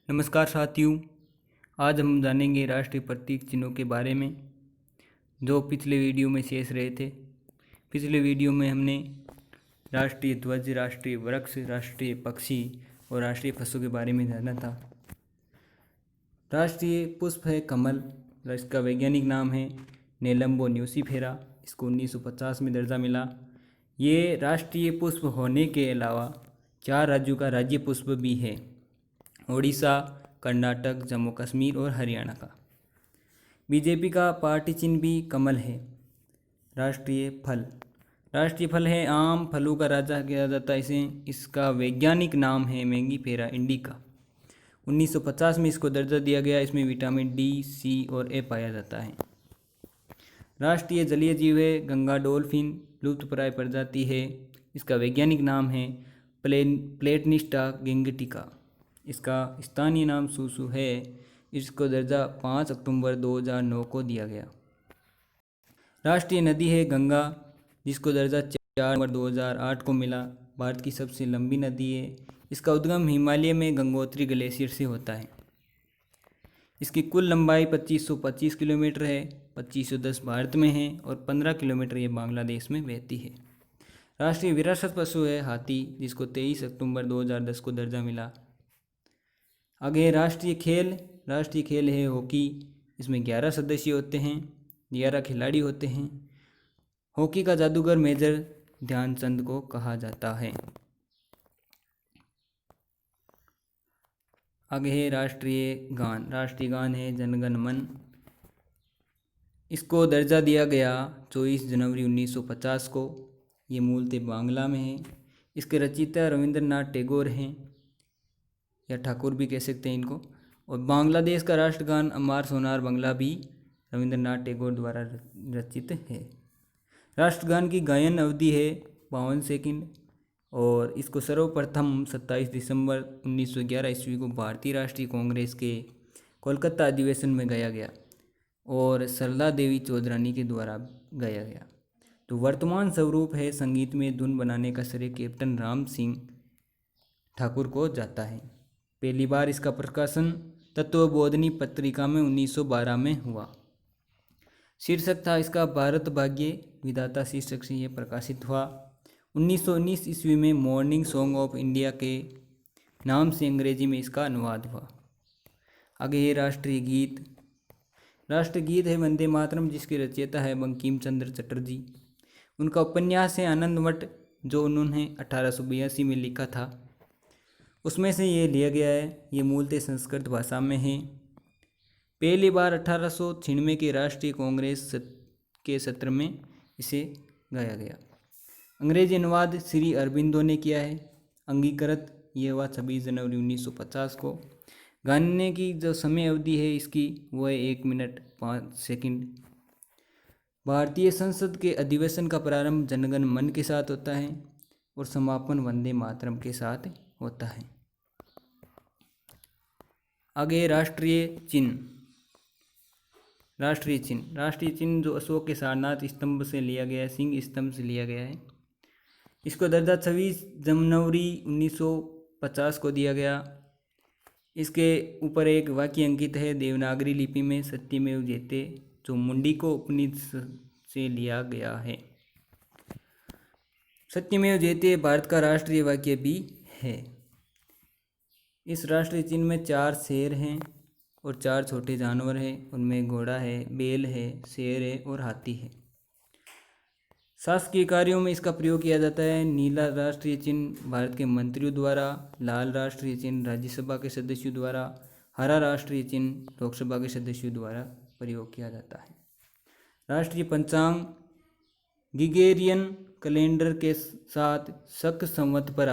नमस्कार साथियों। आज हम जानेंगे राष्ट्रीय प्रतीक चिन्हों के बारे में जो पिछले वीडियो में शेष रहे थे। पिछले वीडियो में हमने राष्ट्रीय ध्वज, राष्ट्रीय वृक्ष, राष्ट्रीय पक्षी और राष्ट्रीय पशु के बारे में जाना था। राष्ट्रीय पुष्प है कमल। इसका वैज्ञानिक नाम है नेलम्बो न्यूसीफेरा। इसको 1950 में दर्जा मिला। ये राष्ट्रीय पुष्प होने के अलावा 4 राज्यों का राज्य पुष्प भी है: ओडिशा, कर्नाटक, जम्मू कश्मीर और हरियाणा का। बीजेपी का पार्टी चिन्ह भी कमल है। राष्ट्रीय फल है आम। फलों का राजा कहा जाता है इसे। इसका वैज्ञानिक नाम है मैंगीफेरा इंडिका। 1950 में इसको दर्जा दिया गया। इसमें विटामिन डी, सी और ए पाया जाता है। राष्ट्रीय जलीय जीव है गंगा डॉल्फिन। लुप्तप्राय प्रजाति है। इसका वैज्ञानिक नाम है प्लेटनिस्टा गिंगटिका। इसका स्थानीय नाम सूसू है। इसको दर्जा 5 अक्टूबर 2009 को दिया गया। राष्ट्रीय नदी है गंगा, जिसको दर्जा 4 नवंबर 2008 को मिला। भारत की सबसे लंबी नदी है। इसका उद्गम हिमालय में गंगोत्री ग्लेशियर से होता है। इसकी कुल लंबाई 2525 किलोमीटर है। 2510 भारत में है और 15 किलोमीटर ये बांग्लादेश में बहती है। राष्ट्रीय विरासत पशु है हाथी, जिसको 23 अक्टूबर 2010 को दर्जा मिला। आगे राष्ट्रीय खेल है हॉकी। इसमें 11 सदस्य होते हैं, 11 खिलाड़ी होते हैं। हॉकी का जादूगर मेजर ध्यानचंद को कहा जाता है। आगे है राष्ट्रीय गान है जनगण मन। इसको दर्जा दिया गया 24 जनवरी 1950 को। ये मूलतः बांग्ला में है। इसके रचयिता रविंद्रनाथ टैगोर हैं, या ठाकुर भी कह सकते हैं इनको। और बांग्लादेश का राष्ट्रगान अमार सोनार बांग्ला भी रविंद्रनाथ टैगोर द्वारा रचित है। राष्ट्रगान की गायन अवधि है 52 सेकंड और इसको सर्वप्रथम 27 दिसंबर 1911 ईस्वी को भारतीय राष्ट्रीय कांग्रेस के कोलकाता अधिवेशन में गाया गया और सरला देवी चौधरानी के द्वारा गाया गया। तो वर्तमान स्वरूप है संगीत में धुन बनाने का श्रेय कैप्टन राम सिंह ठाकुर को जाता है। पहली बार इसका प्रकाशन तत्वबोधिनी पत्रिका में 1912 में हुआ। शीर्षक था इसका भारत भाग्य विधाता शीर्षक से यह प्रकाशित हुआ। 1919 ईस्वी में मॉर्निंग सॉन्ग ऑफ इंडिया के नाम से अंग्रेजी में इसका अनुवाद हुआ। आगे है राष्ट्रीय गीत है वंदे मातरम, जिसके रचयिता है बंकिम चंद्र चटर्जी। उनका उपन्यास है आनंदमठ, जो उन्होंने 1882 में लिखा था। उसमें से ये लिया गया है। ये मूलतः संस्कृत भाषा में है। पहली बार 1896 के राष्ट्रीय कांग्रेस के सत्र में इसे गाया गया। अंग्रेजी अनुवाद श्री अरबिंदो ने किया है। अंगीकृत ये हुआ 26 जनवरी 1950 को। गाने की जो समय अवधि है इसकी वो है 1 मिनट 5 सेकंड। भारतीय संसद के अधिवेशन का प्रारंभ जनगण मन के साथ होता है और समापन वंदे मातरम के साथ होता है। आगे राष्ट्रीय चिन्ह जो अशोक के सारनाथ स्तंभ से लिया गया है, सिंह स्तंभ से लिया गया है। इसको दर्जा 26 जनवरी 1950 को दिया गया। इसके ऊपर एक वाक्य अंकित है देवनागरी लिपि में, सत्यमेव जयते, जो मुंडीको उपनिषद से लिया गया है। सत्यमेव जयते भारत का राष्ट्रीय वाक्य भी है। इस राष्ट्रीय चिन्ह में 4 शेर हैं और 4 छोटे जानवर हैं। उनमें घोड़ा है, बैल है, शेर है और हाथी है। शासकीय कार्यों में इसका प्रयोग किया जाता है। नीला राष्ट्रीय चिन्ह भारत के मंत्रियों द्वारा, लाल राष्ट्रीय चिन्ह राज्यसभा के सदस्यों द्वारा, हरा राष्ट्रीय चिन्ह लोकसभा के सदस्यों द्वारा प्रयोग किया जाता है। राष्ट्रीय पंचांग गिगेरियन कैलेंडर के साथ शक संवत पर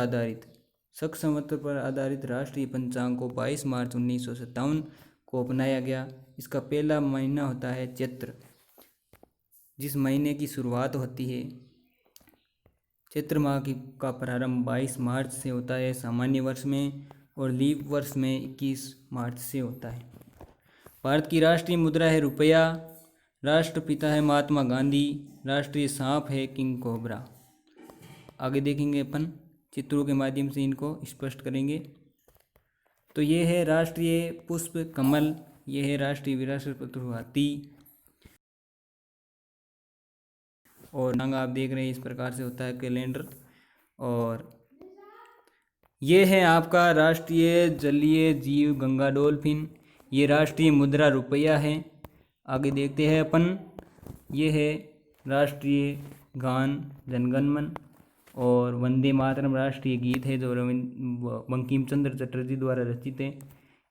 आधारित राष्ट्रीय पंचांग को 22 मार्च 1957 को अपनाया गया। इसका पहला महीना होता है चैत्र, जिस महीने की शुरुआत होती है। चैत्र माह का प्रारंभ 22 मार्च से होता है सामान्य वर्ष में, और लीप वर्ष में 21 मार्च से होता है। भारत की राष्ट्रीय मुद्रा है रुपया। राष्ट्रपिता है महात्मा गांधी। राष्ट्रीय सांप है किंग कोबरा। आगे देखेंगे अपन चित्रों के माध्यम से इनको स्पष्ट करेंगे। तो ये है राष्ट्रीय पुष्प कमल, ये है राष्ट्रीय विरासत पत्र हाथी, और रंग आप देख रहे हैं इस प्रकार से होता है कैलेंडर। और ये है आपका राष्ट्रीय जलीय जीव गंगा डॉल्फिन, ये राष्ट्रीय मुद्रा रुपया है। आगे देखते हैं अपन, ये है राष्ट्रीय गान जनगण मन, और वंदे मातरम राष्ट्रीय गीत है जो बंकिम चंद्र चटर्जी द्वारा रचित है।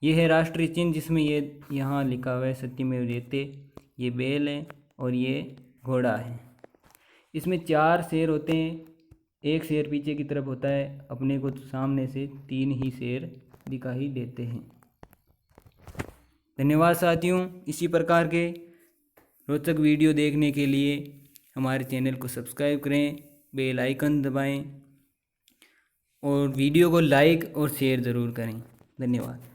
ये है राष्ट्रीय चिन्ह जिसमें ये यहाँ लिखा हुआ है सत्यमेव जयते, ये बैल है और ये घोड़ा है। इसमें 4 शेर होते हैं, एक शेर पीछे की तरफ होता है, अपने को सामने से 3 ही शेर दिखाई देते हैं। धन्यवाद साथियों, इसी प्रकार के रोचक वीडियो देखने के लिए हमारे चैनल को सब्सक्राइब करें, बेल आइकन दबाएं और वीडियो को लाइक और शेयर ज़रूर करें। धन्यवाद।